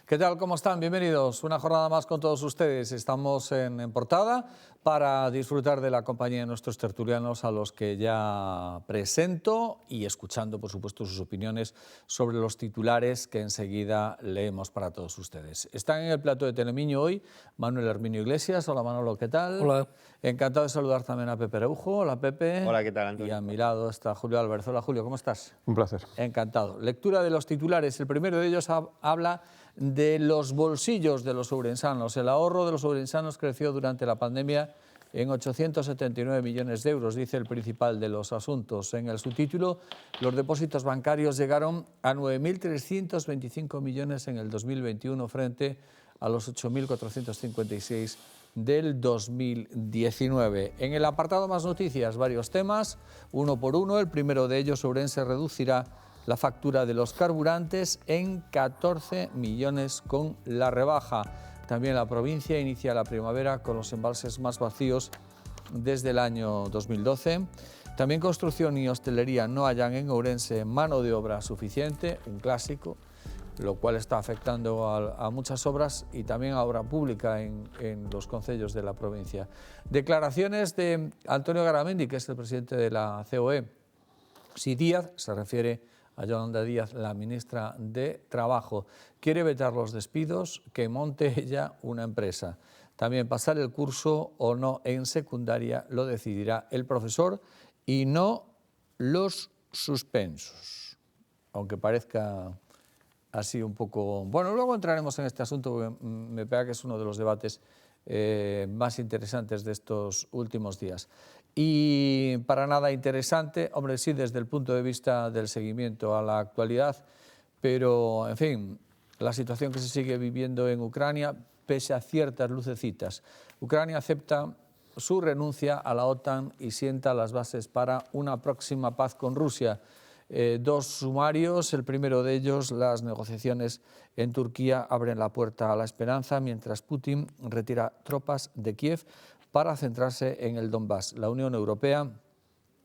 ¿Qué tal? ¿Cómo están? Bienvenidos. Una jornada más con todos ustedes. Estamos en portada para disfrutar de la compañía de nuestros tertulianos a los que ya presento y escuchando, por supuesto, sus opiniones sobre los titulares que enseguida leemos para todos ustedes. Están en el plato de Telemiño hoy Manuel Herminio Iglesias. Hola Manolo, ¿qué tal? Hola. Encantado de saludar también a Pepe Araujo. Hola Pepe. Hola, ¿qué tal, Antonio? Y a mi lado está Julio Álvarez. Hola Julio, ¿cómo estás? Un placer. Encantado. Lectura de los titulares. El primero de ellos habla de los bolsillos de los ourensanos. El ahorro de los ourensanos creció durante la pandemia en 879 millones de euros, dice el principal de los asuntos. En el subtítulo, los depósitos bancarios llegaron a 9.325 millones en el 2021 frente a los 8.456 del 2019. En el apartado más noticias, varios temas, uno por uno. El primero de ellos, Ourense reducirá la factura de los carburantes en 14 millones con la rebaja. También la provincia inicia la primavera con los embalses más vacíos desde el año 2012. También construcción y hostelería no hallan en Ourense mano de obra suficiente, un clásico, lo cual está afectando a muchas obras y también a obra pública en los concellos de la provincia. Declaraciones de Antonio Garamendi, que es el presidente de la COE. Si Díaz, se refiere a Yolanda Díaz, la ministra de Trabajo, quiere vetar los despidos, que monte ella una empresa. También pasar el curso o no en secundaria lo decidirá el profesor y no los suspensos. Aunque parezca así un poco... Bueno, luego entraremos en este asunto porque me parece que es uno de los debates más interesantes de estos últimos días. Y para nada interesante, hombre, sí, desde el punto de vista del seguimiento a la actualidad, pero, en fin, la situación que se sigue viviendo en Ucrania, pese a ciertas lucecitas. Ucrania acepta su renuncia a la OTAN y sienta las bases para una próxima paz con Rusia. Dos sumarios, el primero de ellos, las negociaciones en Turquía abren la puerta a la esperanza mientras Putin retira tropas de Kiev para centrarse en el Donbass. La Unión Europea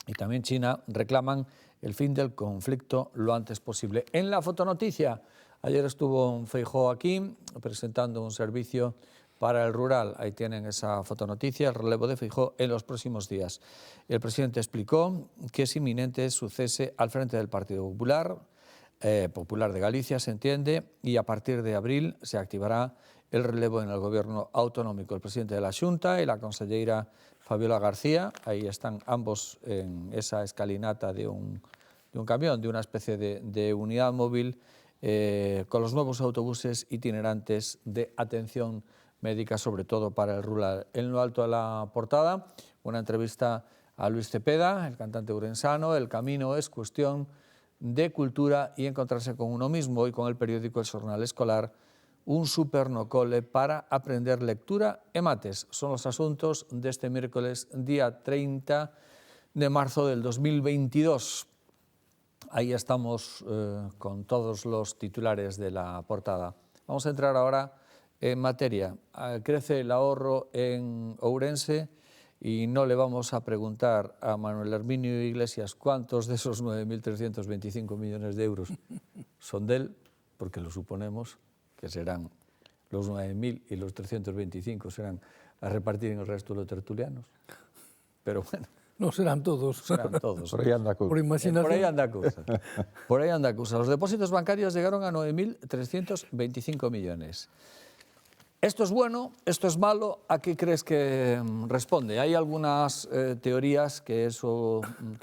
y también China reclaman el fin del conflicto lo antes posible. En la fotonoticia, ayer estuvo Feijóo aquí presentando un servicio para el rural. Ahí tienen esa fotonoticia, el relevo de Feijóo en los próximos días. El presidente explicó que es inminente su cese al frente del Partido Popular, Popular de Galicia, se entiende, y a partir de abril se activará el relevo en el gobierno autonómico. El presidente de la Xunta y la consellera Fabiola García, ahí están ambos en esa escalinata de un camión, de una especie de unidad móvil, con los nuevos autobuses itinerantes de atención médica, sobre todo para el rural. En lo alto de la portada, una entrevista a Luis Cepeda, el cantante urensano. El camino es cuestión de cultura y encontrarse con uno mismo. Hoy con el periódico El Xornal Escolar, un supernocole para aprender lectura e mates. Son los asuntos de este miércoles, día 30 de marzo del 2022. Ahí estamos con todos los titulares de la portada. Vamos a entrar ahora en materia. Crece el ahorro en Ourense y no le vamos a preguntar a Manuel Herminio Iglesias cuántos de esos 9.325 millones de euros son de él, porque lo suponemos que serán los 9.000 y los 325 serán a repartir en el resto de los tertulianos. Pero bueno. No serán todos. Serán todos. Por ahí anda cosa. Por ahí anda cosa. Por ahí anda cosa. Los depósitos bancarios llegaron a 9.325 millones. ¿Esto es bueno? ¿Esto es malo? ¿A qué crees que responde? Hay algunas teorías que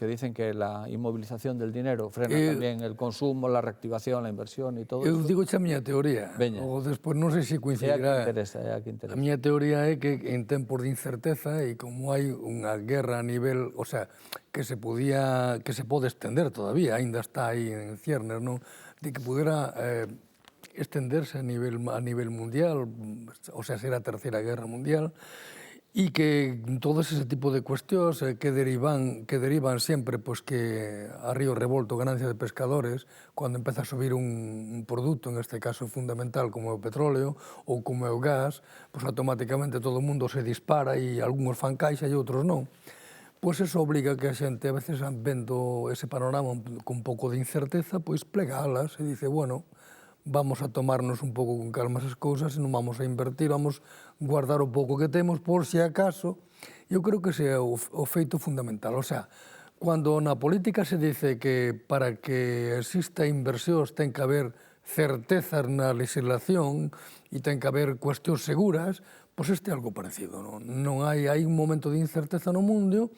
dicen que la inmovilización del dinero frena tamén el consumo, la reactivación, la inversión e todo Eu isto. digo xa a miña teoría. Veña. O despois non sei se coincidirá. É a que interesa. A miña teoría é que en tempos de incerteza e como hai unha guerra a nivel, o sea, que se pode extender todavía, aínda está aí en ciernes, non? De que pudera extenderse a nivel mundial, o sea, ser a terceira guerra mundial, e que todo ese tipo de cuestións que derivan sempre pois que a río revolto ganancia de pescadores, cando empeza a subir un produto, en este caso fundamental como é o petróleo ou como é o gas, pois automáticamente todo o mundo se dispara e algúns fan caixa e outros non. Pois eso obriga que a xente, a veces vendo ese panorama con un pouco de incerteza, pois plegalas e dice, bueno, vamos a tomarnos un pouco con calma esas cousas e non vamos a invertir, vamos a guardar o pouco que temos por si acaso. Eu creo que ese é o feito fundamental. O sea, cando na política se dice que para que exista inversións ten que haber certezas na legislación e ten que haber cuestións seguras, pois este é algo parecido, non hai un momento de incerteza no mundo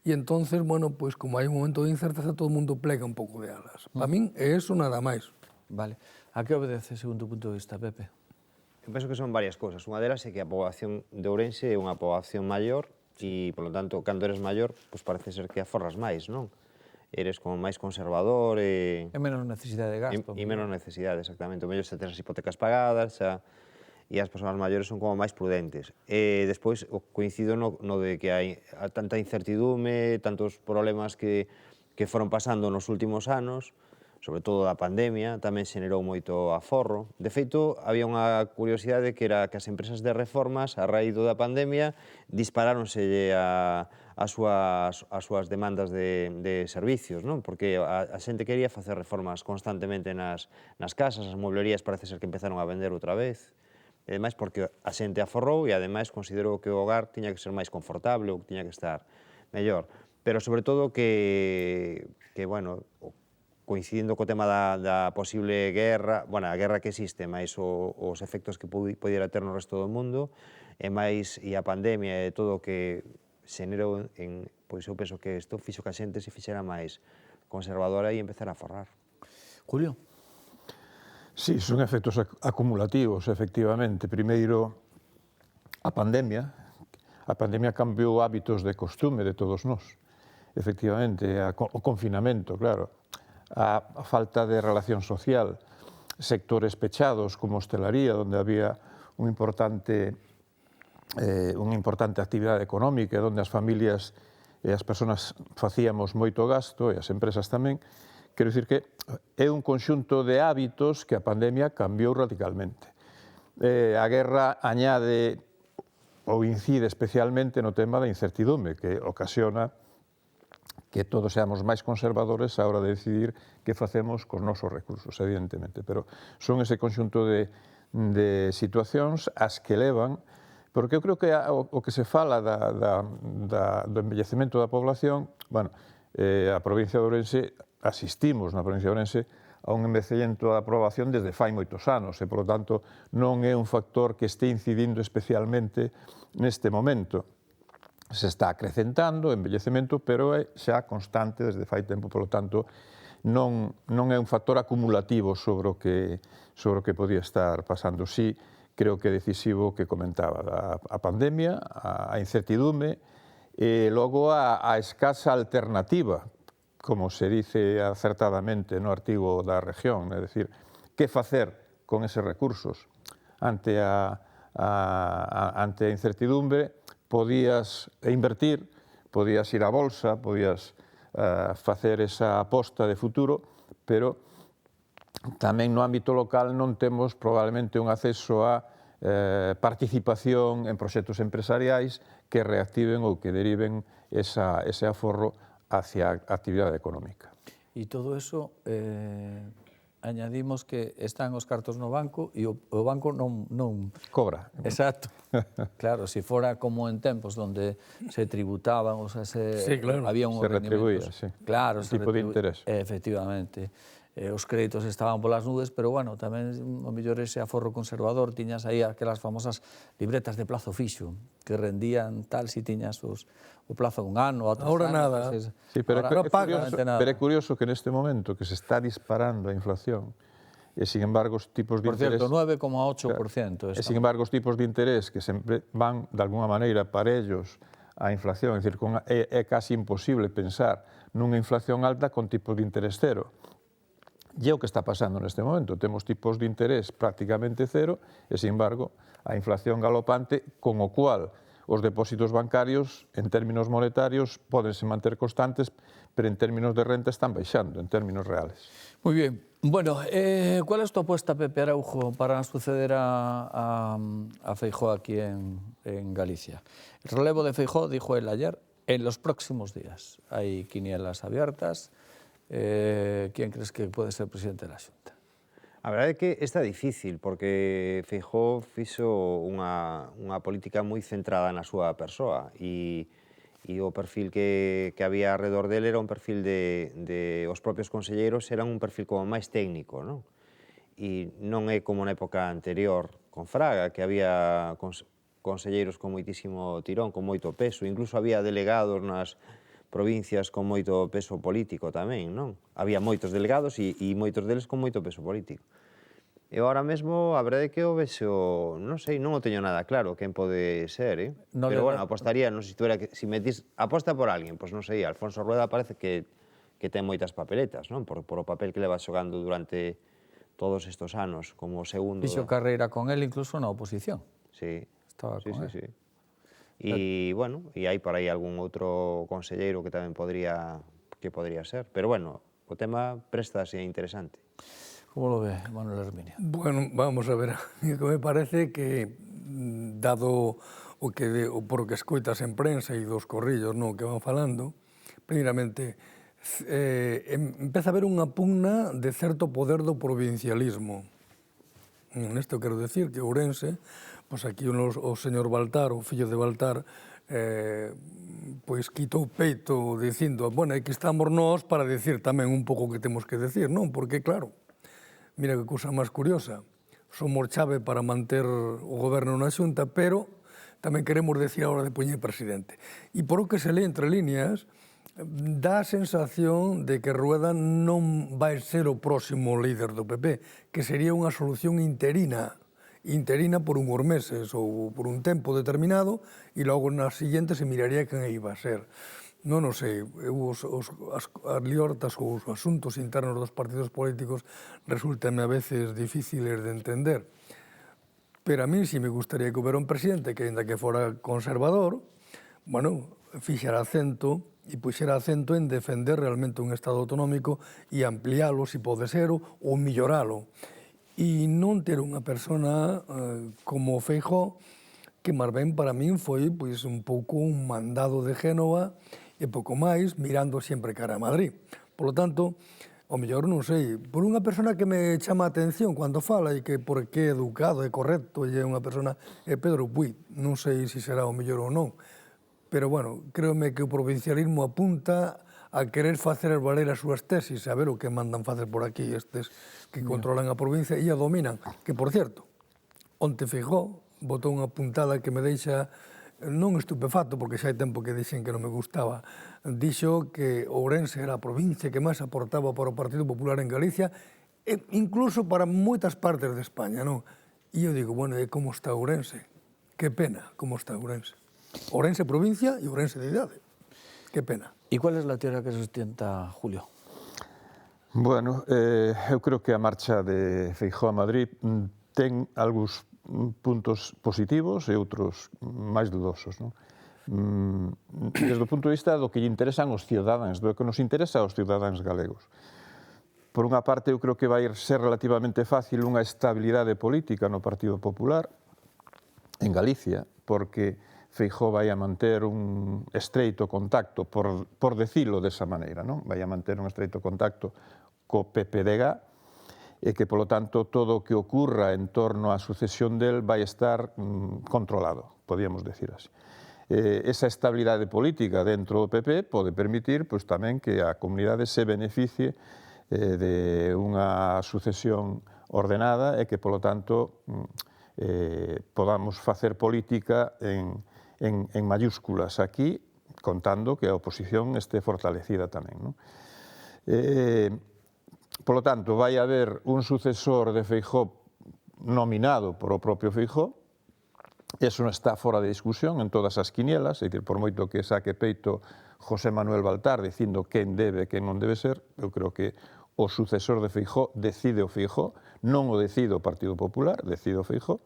e entonces, bueno, pois como hai un momento de incerteza, todo o mundo plega un pouco de alas. Para min é eso nada máis. Vale. A que obedece, según tu punto de vista, Pepe? Eu penso que son varias cousas. Unha delas é que a poboación de Ourense é unha poboación maior e, polo tanto, cando eres maior, pois parece ser que aforras máis, non? Eres como máis conservador e... É menos necesidade de gasto. E menos necesidade, exactamente. O mellor se tens as hipotecas pagadas, xa... e as persoas maiores son como máis prudentes. E despois coincido no de que hai tanta incertidume, tantos problemas que foron pasando nos últimos anos, sobre todo da pandemia, tamén xenerou moito aforro. De feito, había unha curiosidade que era que as empresas de reformas, a raíz da pandemia, disparáronselle as súas demandas de servicios, non? Porque a xente quería facer reformas constantemente nas casas, as mueblerías parece ser que empezaron a vender outra vez. E ademais porque a xente aforrou e ademais considerou que o hogar tiña que ser máis confortable ou que tiña que estar mellor. Pero sobre todo que bueno, coincidindo co tema da posible guerra, bueno, a guerra que existe, máis os efectos que pudiera ter no resto do mundo, e máis e a pandemia e todo o que xenerou, pois eu penso que isto fixo que a xente se fixera máis conservadora e empezar a aforrar. Julio? Sí, son efectos acumulativos, efectivamente. Primeiro, a pandemia cambiou hábitos de costume de todos nós. Efectivamente, o confinamento, claro, a falta de relación social, sectores pechados como hostelería, onde había unha importante actividade económica, onde as familias e as persoas facíamos moito gasto, e as empresas tamén. Quero dicir que é un conxunto de hábitos que a pandemia cambiou radicalmente. A guerra añade ou incide especialmente no tema da incertidume, que ocasiona que todos seamos máis conservadores a hora de decidir que facemos cos nosos recursos, evidentemente. Pero son ese conxunto de situacións as que levan, porque eu creo que o que se fala do envellecemento da población, bueno, a provincia de Ourense, asistimos na provincia de Ourense a un envellecemento da poboación desde fai moitos anos e, por lo tanto, non é un factor que este incidindo especialmente neste momento. Se está acrecentando o envellecemento, pero é xa constante desde fai tempo, por lo tanto, non é un factor acumulativo sobre o que podía estar pasando. Sí, creo que é decisivo que comentaba a pandemia, a incertidume e logo a escasa alternativa, como se dice acertadamente no artigo da región, é dicir, que facer con eses recursos? Ante a incertidumbre, podías invertir, podías ir á bolsa, podías facer esa aposta de futuro, pero tamén no ámbito local non temos probablemente un acceso a participación en proxectos empresariais que reactiven ou que deriven ese aforro hacia a actividade económica. E todo eso, añadimos que están os cartos no banco e o banco non... Cobra. Exacto. Claro, se fora como en tempos donde se tributaban, o sea, sí, claro, había un se retribuía, sí. Claro, un tipo de interés. Efectivamente. Os créditos estaban polas nubes, pero, bueno, tamén o mellor ese aforro conservador, tiñas aí aquelas famosas libretas de plazo fixo, que rendían tal si tiñas o plazo dun ano, outros Ahora anos. nada. Sí, pero é curioso que neste momento que se está disparando a inflación, e, sin embargo, os tipos de interés... Por certo, 9,8%. E, sin embargo, os tipos de interés que sempre van, de alguna maneira, parellos á inflación, é dicir, é casi imposible pensar nunha inflación alta con tipos de interés cero. E é o que está pasando neste momento. Temos tipos de interés prácticamente cero e, sin embargo, a inflación galopante, con o cual os depósitos bancarios, en términos monetarios, podense manter constantes, pero en términos de renta están baixando, en términos reales. Muy bien. Bueno, ¿cuál es tu apuesta, Pepe Araujo, para suceder a Feijóo aquí en Galicia? El relevo de Feijóo, dijo él ayer, en los próximos días. Hay quinielas abiertas. ¿Quién crees que puede ser presidente de la Xunta? A verdade é que está difícil, porque Feijóo fixo unha política moi centrada na súa persoa e o perfil que había alrededor dele era un perfil de os propios conselleiros eran un perfil como máis técnico, non? E non é como na época anterior con Fraga, que había conselleiros con moitísimo tirón, con moito peso, incluso había delegados nas provincias con moito peso político tamén, non? Había moitos delegados e moitos deles con moito peso político. E agora mesmo, a verdade é que o vexo, non sei, non o teño nada claro quen pode ser, No pero le bueno, da- apostaría, non sei se tuviera que, si metís, aposta por alguén, pois non sei, Alfonso Rueda parece que ten moitas papeletas, non? Por o papel que leva xogando durante todos estos anos como segundo. Fixo carreira con él incluso na oposición. Sí, Estaba sí, con sí, él. sí. E, bueno, e hai por aí algún outro conselleiro que tamén podría ser. Pero, bueno, o tema préstase interesante. Como lo ve, Manuel Herminio? Bueno, vamos a ver, a mí que me parece que, dado por o que escoitas en prensa e dos corrillos que van falando, primeiramente, empeza a haber unha pugna de certo poder do provincialismo. Nesto quero decir que Ourense, pois aquí o señor Baltar, o fillo de Baltar, pois quitou peito dicindo, bueno, aquí estamos nós para decir tamén un pouco o que temos que decir, non? Porque, claro, mira que cousa máis curiosa, somos chave para manter o goberno na Xunta, pero tamén queremos decir a hora de poñer presidente. E por o que se lee entre líneas, dá a sensación de que Rueda non vai ser o próximo líder do PP, que sería unha solución interina por unhos meses ou por un tempo determinado, e logo na siguiente se miraría quen iba a ser. Non o sei, as liortas ou os asuntos internos dos partidos políticos resultan a veces difíciles de entender. Pero a mí si me gustaría que houbera un presidente que, ainda que fora conservador, bueno, fixera acento e puxera acento en defender realmente un Estado autonómico e ampliálo, se pode ser, ou milloralo. E non ter unha persona como Feijóo, que máis ben para min foi pois, un pouco un mandado de Génova e pouco máis, mirando sempre cara a Madrid. Por lo tanto, o mellor non sei, por unha persona que me chama a atención cando fala e que porque é educado e correcto e é unha persona, é Pedro Puig, non sei se será o mellor ou non, pero bueno, créome que o provincialismo apunta a querer facer valer as súas tesis, a ver o que mandan facer por aquí estes que controlan a provincia e a dominan, que por certo, onte Feijóo botou unha puntada que me deixa non estupefacto, porque xa hai tempo que dixen que non me gustaba, dixo que Ourense era a provincia que máis aportaba para o Partido Popular en Galicia, e incluso para moitas partes de España, non? E eu digo, bueno, e como está Ourense? Que pena como está Ourense. Ourense provincia e Ourense de idade. Que pena. ¿Y cuál es la teoría que sustenta Julio? Bueno, eu creo que a marcha de Feijóo a Madrid ten algúns puntos positivos e outros máis dudosos, non? Desde o punto de vista do que lle interesan os cidadáns, do que nos interesa aos cidadáns galegos. Por unha parte, eu creo que vai ser relativamente fácil unha estabilidade política no Partido Popular en Galicia, porque Feijóo vai a manter un estreito contacto, por decilo desa maneira, non? Vai a manter un estreito contacto co PPDG, e que, polo tanto, todo o que ocurra en torno á sucesión del vai estar controlado, podíamos decir así. Esa estabilidade política dentro do PP pode permitir pois, tamén que a comunidade se beneficie de unha sucesión ordenada e que, polo tanto, podamos facer política en mayúsculas aquí, contando que a oposición este fortalecida tamén, non? Por lo tanto, vai haber un sucesor de Feijóo nominado por o propio Feijóo. Eso non está fora de discusión en todas as quinielas, é dicir, por moito que saque peito José Manuel Baltar dicindo quen debe e quen non debe ser, eu creo que o sucesor de Feijóo decide o Feijóo, non o decide o Partido Popular, decide o Feijóo,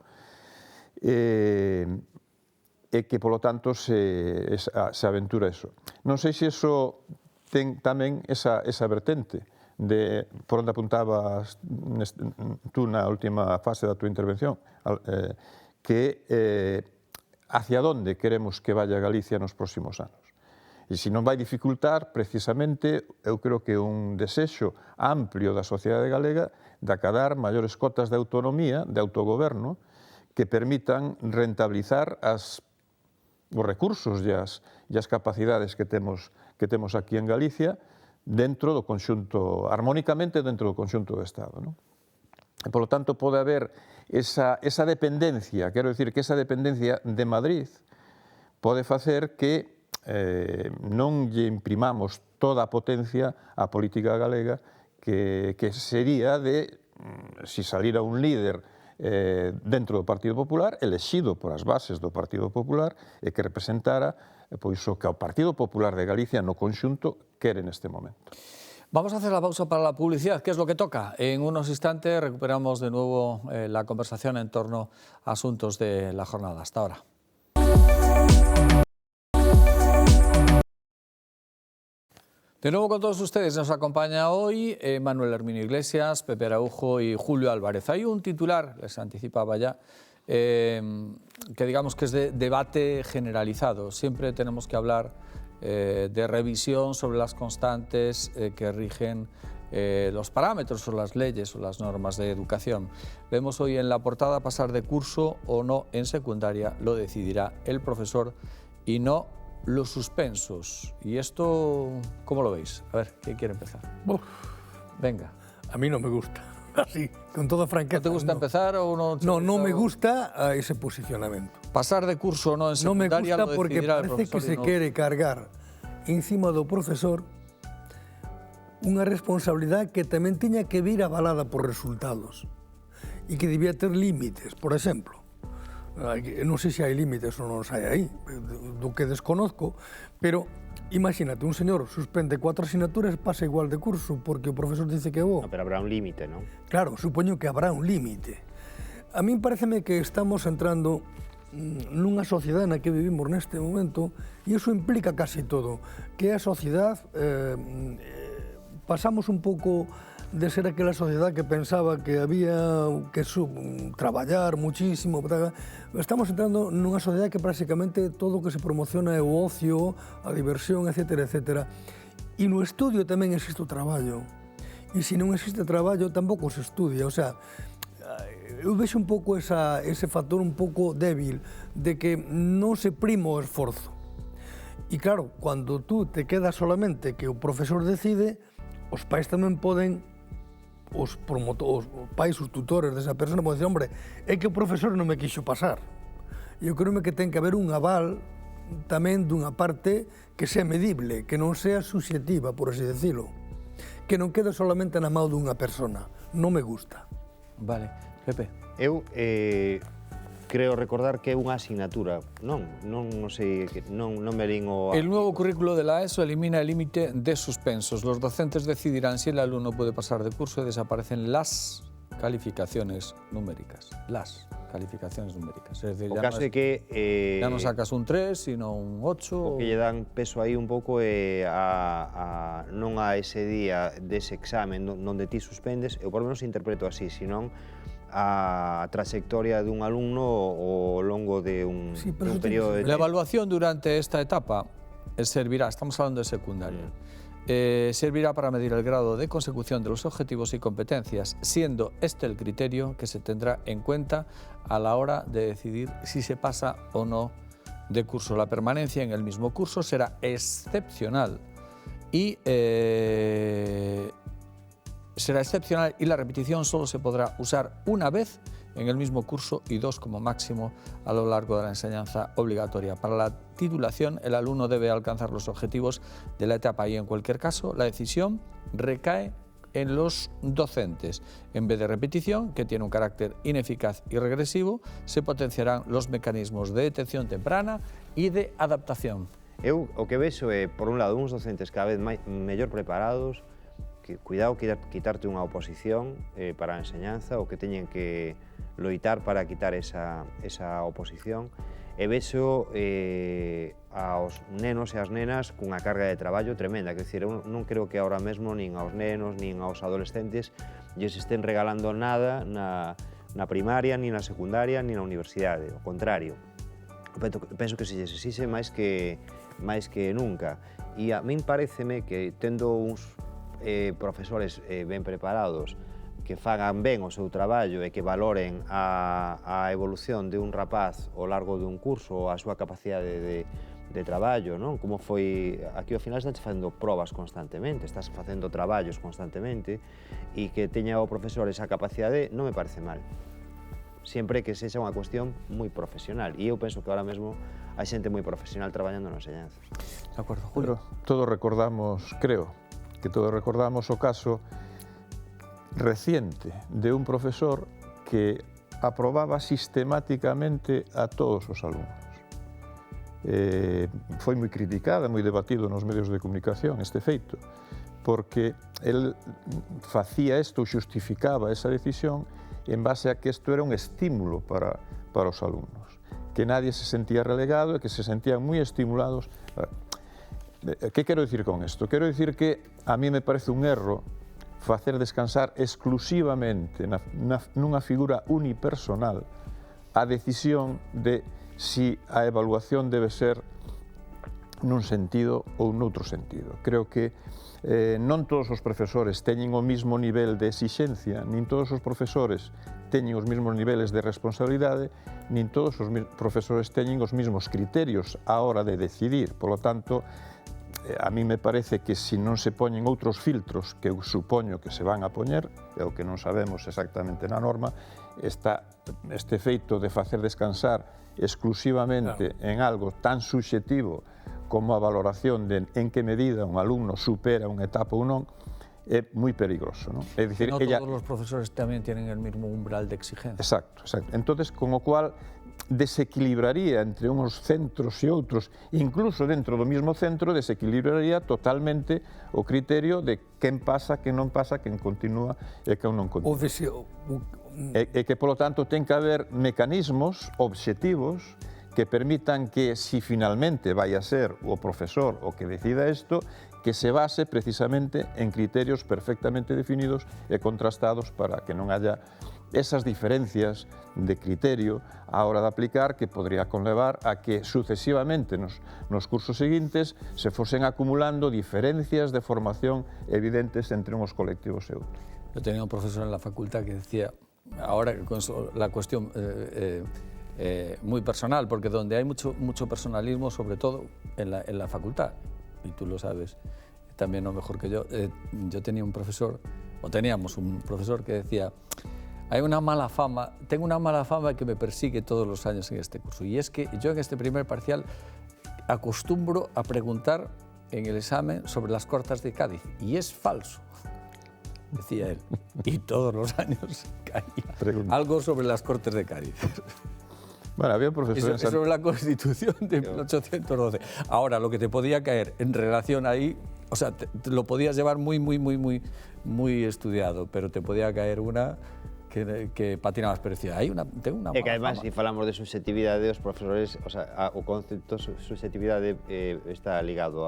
e que, polo tanto, se aventura eso. Non sei se eso ten tamén esa vertente, por onde apuntabas tú na última fase da tua intervención, que hacia onde queremos que vaya Galicia nos próximos anos. E se non vai dificultar, precisamente, eu creo que un desexo amplio da sociedade galega de acadar maiores cotas de autonomía, de autogoberno, que permitan rentabilizar os recursos e as capacidades que temos aquí en Galicia dentro do conxunto, armónicamente dentro do conxunto do Estado, non? E, polo tanto, pode haber esa dependencia, quero dicir que esa dependencia de Madrid pode facer que non lle imprimamos toda a potencia á política galega que sería de, se salira un líder dentro do Partido Popular, elexido por as bases do Partido Popular e que representara pois o que o Partido Popular de Galicia no conxunto quere neste momento. Vamos a hacer la pausa para la publicidad, que es lo que toca. En unos instantes recuperamos de nuevo la conversación en torno a asuntos de la jornada. Hasta ahora. De nuevo con todos ustedes nos acompaña hoy Manuel Herminio Iglesias, Pepe Araujo y Julio Álvarez. Hay un titular, les anticipaba ya, que digamos que es de debate generalizado. Siempre tenemos que hablar de revisión sobre las constantes que rigen los parámetros o las leyes o las normas de educación. Vemos hoy en la portada: pasar de curso o no en secundaria lo decidirá el profesor y no los suspensos. ¿Y esto cómo lo veis? A ver, ¿quién quiere empezar? Uf, Venga. a mí no me gusta, así, con toda franqueza. ¿No te gusta empezar o no? No me gusta ese posicionamento. Pasar de curso o no en Non me secundaria gusta lo porque decidirá el parece profesor que se y no... quere cargar encima do profesor unha responsabilidade que tamén tiña que vir avalada por resultados e que debía ter límites. Por exemplo, non sei se hai límites ou non hai aí, do que desconozco, pero imagínate, un señor suspende 4 asignaturas e pasa igual de curso porque o profesor dice que é bo. No, pero habrá un límite, non? Claro, supoño que habrá un límite. A min pareceme que estamos entrando nunha sociedade na que vivimos neste momento e iso implica casi todo, que a sociedade pasamos un pouco de ser aquela sociedade que pensaba que había que traballar muchísimo, estamos entrando nunha sociedade que prácticamente todo o que se promociona é o ocio, a diversión, etcétera, etcétera. E no estudio tamén existe o traballo. E se non existe traballo, tampouco se estudia. O sea, eu vexo un pouco ese factor un pouco débil de que non se prima o esforzo. E claro, cando tú te quedas solamente que o profesor decide, os pais tamén poden, os pais, os tutores desa persona poden decir, hombre, é que o profesor non me quixo pasar. E eu creo que ten que haber un aval tamén dunha parte que sea medible, que non sea subxetiva, por así decirlo, que non quede solamente na mão dunha persona. Non me gusta. Vale. Pepe. Eu creo recordar que é unha asignatura, non sei, non me lin o... El nuevo currículo de la ESO elimina el límite de suspensos. Los docentes decidirán si el alumno puede pasar de curso y desaparecen las calificaciones numéricas. Las calificaciones numéricas. Es decir, O caso é que... ya no sacas un 3, sino un 8. O que lle dan peso aí un pouco é non a ese día dese examen onde ti suspendes, eu por lo menos interpreto así, senón a trayectoria dun alumno ao longo de un período de La tempo. evaluación durante esta etapa servirá, estamos hablando de secundaria, servirá para medir el grado de consecución de los objetivos y competencias, siendo este el criterio que se tendrá en cuenta a la hora de decidir si se pasa o no de curso. La permanencia en el mismo curso será excepcional y la repetición solo se podrá usar una vez en el mismo curso y 2 como máximo a lo largo de la enseñanza obligatoria. Para la titulación, el alumno debe alcanzar los objetivos de la etapa y, en cualquier caso, la decisión recae en los docentes. En vez de repetición, que tiene un carácter ineficaz y regresivo, se potenciarán los mecanismos de detección temprana y de adaptación. Eu o que vexo é, por un lado, uns docentes cada vez mellor preparados, que cuidado quitarte unha oposición para a enseñanza, ou que teñen que loitar para quitar esa oposición, e vexo aos nenos e as nenas cunha carga de traballo tremenda, que decir, eu non creo que ahora mesmo nin aos nenos nin aos adolescentes lles estén regalando nada na primaria, nin na secundaria, nin na universidade, ao contrario. Penso que se lles exixe máis que máis que nunca. E a min pareceme que tendo uns profesores ben preparados, que fagan ben o seu traballo e que valoren a evolución de un rapaz ao largo dun curso, a súa capacidade de traballo, non? Como foi, aquí ao final estás facendo probas constantemente, estás facendo traballos constantemente, e que teña o profesor esa capacidade non me parece mal. Sempre que sexa unha cuestión moi profesional, e eu penso que ahora mesmo hai xente moi profesional traballando na enseñanza. De acordo, Julio. Pero todos recordamos, creo, que todos recordamos o caso reciente de un profesor que aprobaba sistemáticamente a todos os alumnos. Foi moi criticada, moi debatido nos medios de comunicación este feito, porque el facía isto, justificaba esa decisión en base a que isto era un estímulo para os alumnos, que nadie se sentía relegado e que se sentían moi estimulados. Que quero dicir con isto? Quero dicir que a mí me parece un erro facer descansar exclusivamente nunha figura unipersonal a decisión de si a evaluación debe ser nun sentido ou noutro sentido. Creo que non todos os profesores teñen o mismo nivel de exixencia, nin todos os profesores teñen os mesmos niveles de responsabilidade, nin todos os profesores teñen os mesmos criterios á hora de decidir. Por lo tanto, a mí me parece que se non se poñen outros filtros que eu supoño que se van a poñer, é o que non sabemos exactamente na norma, este feito de facer descansar exclusivamente en algo tan subxectivo como a valoración de en que medida un alumno supera unha etapa ou non, é moi peligroso, non? É dicir, no todos os profesores tamén tienen el mismo umbral de exigencia. Exacto, exacto. Entonces, con o cual desequilibraría entre uns centros e outros, incluso dentro do mismo centro, desequilibraría totalmente o criterio de quen pasa, quen non pasa, quen continúa e quen non continúa. E que, polo tanto, ten que haber mecanismos obxectivos que permitan que, si finalmente vai a ser o profesor o que decida isto, que se base precisamente en criterios perfectamente definidos e contrastados para que non haya esas diferencias de criterio á hora de aplicar que podría conlevar a que sucesivamente nos cursos seguintes se fosen acumulando diferencias de formación evidentes entre uns colectivos e outros. Yo tenía un profesor en la facultad que decía, ahora con la cuestión muy personal, porque donde hay mucho personalismo, sobre todo en la facultad, y tú lo sabes también no mejor que yo tenía un profesor, o teníamos un profesor que decía, hay una mala fama, tengo una mala fama que me persigue todos los años en este curso, y es que yo en este primer parcial acostumbro a preguntar en el examen sobre las cortas de Cádiz, y es falso, decía él, y todos los años caía algo sobre las Cortes de Cádiz. Bueno, había un profesor es sobre la Constitución de 1812. Ahora, lo que te podía caer en relación ahí, o sea, te lo podías llevar muy estudiado, pero te podía caer una que patinabas, pero decía, tengo una mala que además, fama. se falamos de subjetividade, os profesores, o sea, o concepto subjetividade está ligado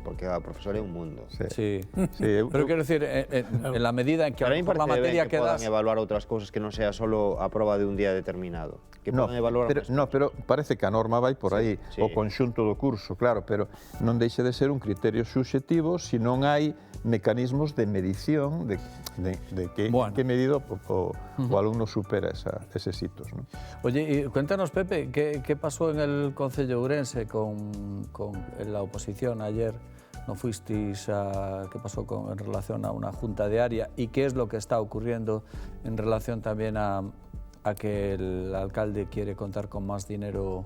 porque o profesor é un mundo. Sí. Pero quero decir, en la medida en que a la materia que das... podan evaluar outras cousas que non sea solo a proba de un día determinado. Que podan evaluar pero parece que a norma vai por aí, o conxunto do curso, claro, pero non deixa de ser un criterio subxetivo se non hai mecanismos de medición de que medida o alumno supera eses hitos, ¿no? Oye, y cuéntanos, Pepe, ¿qué pasó en el Concello Ourense con la oposición ayer? ¿No fuisteis qué pasó en relación a una junta diaria? ¿Y qué es lo que está ocurriendo en relación también a que el alcalde quiere contar con más dinero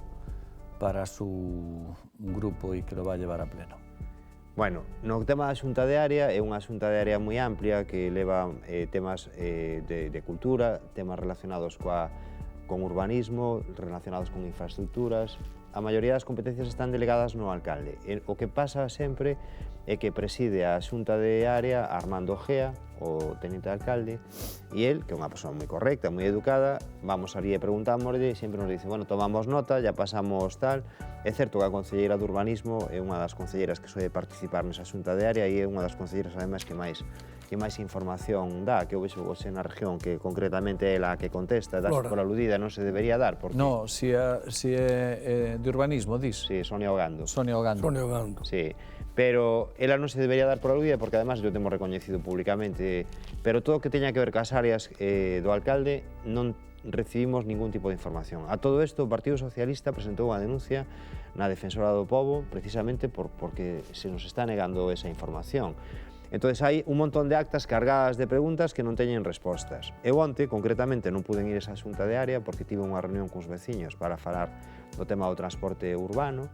para su grupo y que lo va a llevar a pleno? Bueno, no tema da xunta de área, é unha xunta de área moi amplia que leva temas de cultura, temas relacionados con urbanismo, relacionados con infraestructuras. A maioría das competencias están delegadas no alcalde. O que pasa sempre é que preside a xunta de área Armando Gea, o teniente de alcalde, e el, que é unha persoa moi correcta, moi educada, vamos ali e preguntámoslle, sempre nos dice, bueno, tomamos nota, ya pasamos tal. É certo que a concelleira de urbanismo é unha das concelleiras que soe participar nesa xunta de área e é unha das concelleiras, ademais, que máis máis información dá, que eu vexo hoxe na región, que concretamente é a que contesta, dáse por aludida, non se debería dar, porque... No, si é de urbanismo, dis. Sí, Sonia Ogando. Sonia Ogando. Sonia Ogando. Sí, pero ela non se debería dar por aludida porque además yo temos recoñecido públicamente, pero todo o que teña que ver cas áreas do alcalde non recibimos ningún tipo de información. A todo isto, o Partido Socialista presentou unha denuncia na Defensora do Pobo precisamente porque se nos está negando esa información. Entón, hai un montón de actas cargadas de preguntas que non teñen respostas. Eu onte, concretamente, non pude ir a esa xunta de área porque tive unha reunión cos veciños para falar do tema do transporte urbano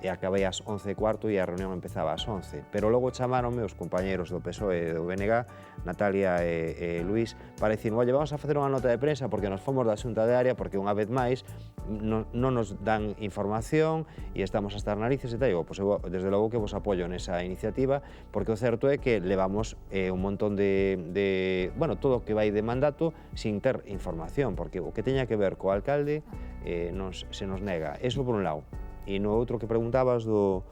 e acabei ás 11:15 e a reunión empezaba ás 11. Pero logo chamaronme os compañeros do PSOE e do BNG, Natalia e Luís, para dicir, oye, vamos a facer unha nota de prensa porque nos fomos da xunta de área porque unha vez máis non nos dan información e estamos hasta as narices e tal. Pois eu, desde logo que vos apoio nesa iniciativa porque o certo é que levamos un montón de bueno, todo o que vai de mandato sin ter información, porque o que teña que ver co alcalde se nos nega. Eso por un lado. E no outro que preguntabas o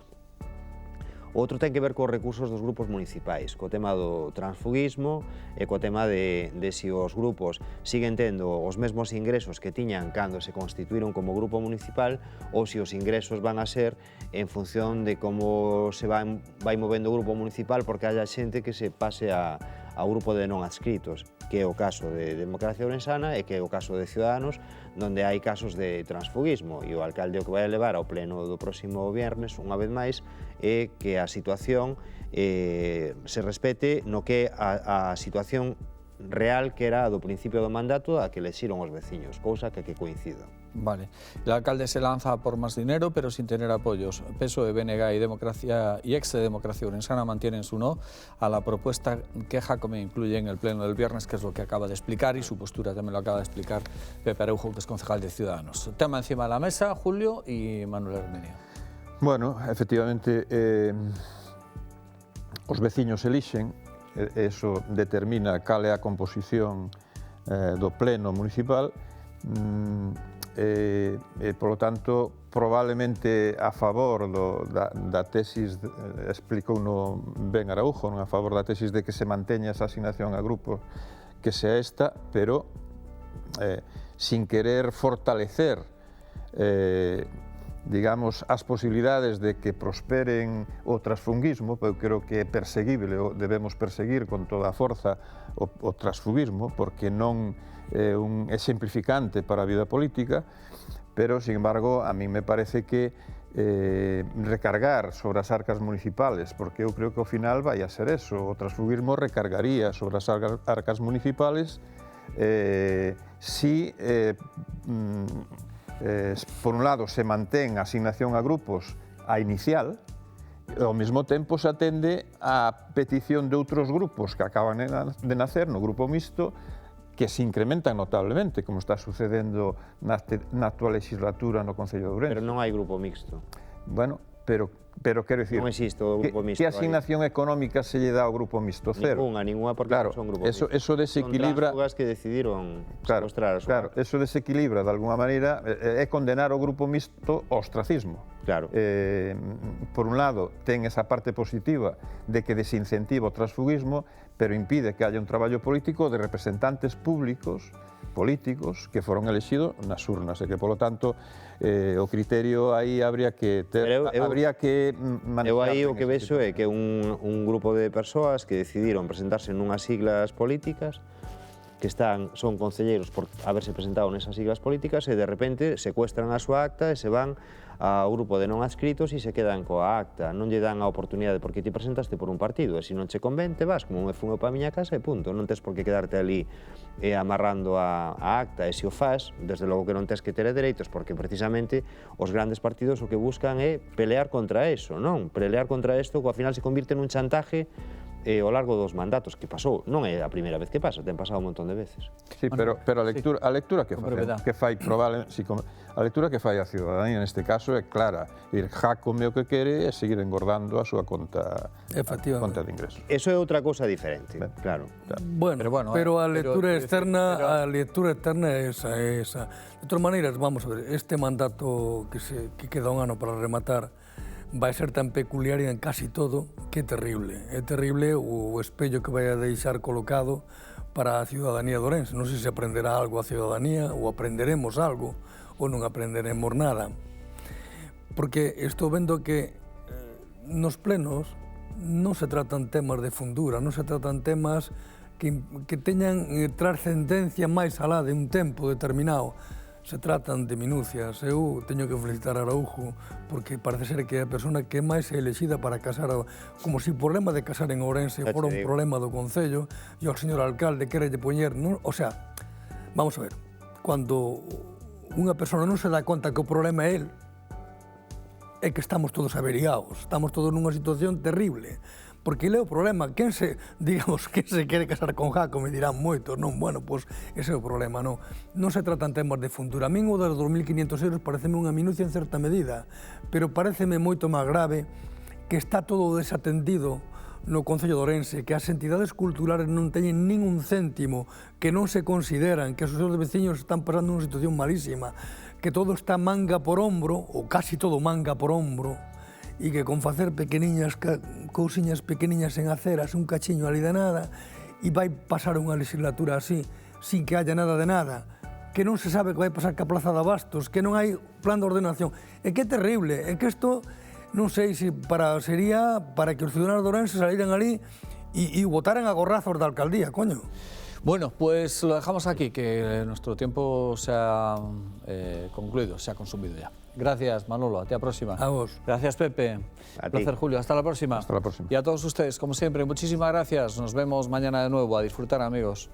outro ten que ver cos recursos dos grupos municipais, co tema do transfugismo e co tema de se os grupos siguen tendo os mesmos ingresos que tiñan cando se constituíron como grupo municipal ou se os ingresos van a ser en función de como se vai movendo o grupo municipal porque haya xente que se pase ao grupo de non adscritos, que é o caso de Democracia Ourensana e que é o caso de Ciudadanos, donde hai casos de transfugismo e o alcalde o que vai a levar ao pleno do próximo viernes, unha vez máis, é que a situación se respete no que a situación real que era do principio do mandato a que lexiron os veciños, cousa que coincido. Vale. El alcalde se lanza por más dinero, pero sin tener apoyos. PSOE, BNG y ex Democracia Ourensana mantienen su no a la propuesta que Jacome incluye en el pleno del viernes, que es lo que acaba de explicar, y su postura también lo acaba de explicar Pepe Araujo, que es concejal de Ciudadanos. Tema encima de la mesa, Julio y Manuel Hermenio. Bueno, efectivamente, os veciños elixen, eso determina cal é a composición do pleno municipal, polo tanto, probablemente a favor da tesis, explicou no Ben Araujo, a favor da tesis de que se manteña esa asignación a grupos que sea esta, pero sin querer fortalecer digamos, as posibilidades de que prosperen o transfugismo, eu creo que é perseguible, debemos perseguir con toda a forza o transfugismo, porque non é un exemplificante para a vida política, pero, sin embargo, a mí me parece que recargar sobre as arcas municipales, porque eu creo que ao final vai a ser eso, o transfugismo recargaría sobre as arcas municipales si por un lado se mantén a asignación a grupos a inicial e ao mesmo tempo se atende a petición de outros grupos que acaban de nacer no grupo mixto que se incrementan notablemente, como está sucedendo na actual legislatura no Concello de Ourense. Pero non hai grupo mixto. Bueno, pero quero dicir, non existe o grupo mixto. Que asignación económica se lle dá ao grupo mixto? Cero. Ninguna, porque claro, son grupo mixto. Eso desequilibra... Son tránsfugas que decidiron secuestrar a súa. Claro, eso desequilibra, de alguna maneira, é condenar o grupo mixto ao ostracismo. Claro. Por un lado, ten esa parte positiva de que desincentiva o transfugismo, pero impide que haya un traballo político de representantes públicos políticos que foron elexidos nas urnas e que, polo tanto, o criterio aí habría que manejar. Eu aí o que vexo é que un grupo de persoas que decidiron presentarse nunhas siglas políticas que son concelleiros por haberse presentado nesas siglas políticas e de repente secuestran a súa acta e se van ao grupo de non adscritos e se quedan coa acta. Non lle dan a oportunidade porque ti presentaste por un partido e se non che convén te vas como me fun eu para a miña casa e punto. Non tes por que quedarte ali amarrando a acta e se o faz, desde logo que non tes que ter dereitos porque precisamente os grandes partidos o que buscan é pelear contra eso, non? Pelear contra isto que ao final se convirte nun chantaje ao largo dos mandatos que pasou. Non é a primeira vez que pasa, ten pasado un montón de veces. Sí, pero a lectura que fai probablemente, a lectura que fai a ciudadanía neste caso é clara. Jacome o que quere é seguir engordando a súa conta de ingresos. Eso é outra cousa diferente, claro. Bueno, pero a lectura externa é esa. De todas maneiras, vamos a ver, este mandato que queda un ano para rematar, vai ser tan peculiar en casi todo que é terrible. É terrible o espello que vai a deixar colocado para a ciudadanía de Ourense. Non sei se aprenderá algo a ciudadanía ou aprenderemos algo ou non aprenderemos nada. Porque estou vendo que nos plenos non se tratan temas de fundura, non se tratan temas que teñan trascendencia máis alá de un tempo determinado. Se tratan de minucias. Eu teño que felicitar a Araújo porque parece ser que é a persona que máis é elexida para casar, como se o problema de casar en Ourense fora un problema do Concello e o señor alcalde querelle poñer... O sea, vamos a ver, cando unha persona non se dá conta que o problema é el, é que estamos todos averiados, estamos todos nunha situación terrible. Porque ele é o problema, quen se quere casar con Jaco, me dirán moitos, non, bueno, pois ese é o problema, non. Non se tratan temas de fundura. A min o dos 2.500 euros pareceme unha minucia en certa medida, pero pareceme moito máis grave que está todo desatendido no Concello de Ourense, que as entidades culturales non teñen nin un céntimo, que non se consideran, que os seus veciños están pasando unha situación malísima, que todo está manga por hombro, ou casi todo manga por hombro, e que con facer pequeniñas cousiñas pequeniñas en aceras, un cachiño ali de nada, e vai pasar unha legislatura así, sin que haya nada de nada, que non se sabe que vai pasar ca Plaza de Abastos, que non hai plan de ordenación. É que é terrible, é que isto, non sei se sería para que os ciudadanos de Ourense saliran ali e votaran a gorrazos da alcaldía, coño. Bueno, pues lo dejamos aquí, que nuestro tiempo se ha concluido, se ha consumido ya. Gracias, Manolo. Hasta la próxima. A vos. Gracias, Pepe. Un placer, Julio. Hasta la próxima. Hasta la próxima. Y a todos ustedes, como siempre, muchísimas gracias. Nos vemos mañana de nuevo. A disfrutar, amigos.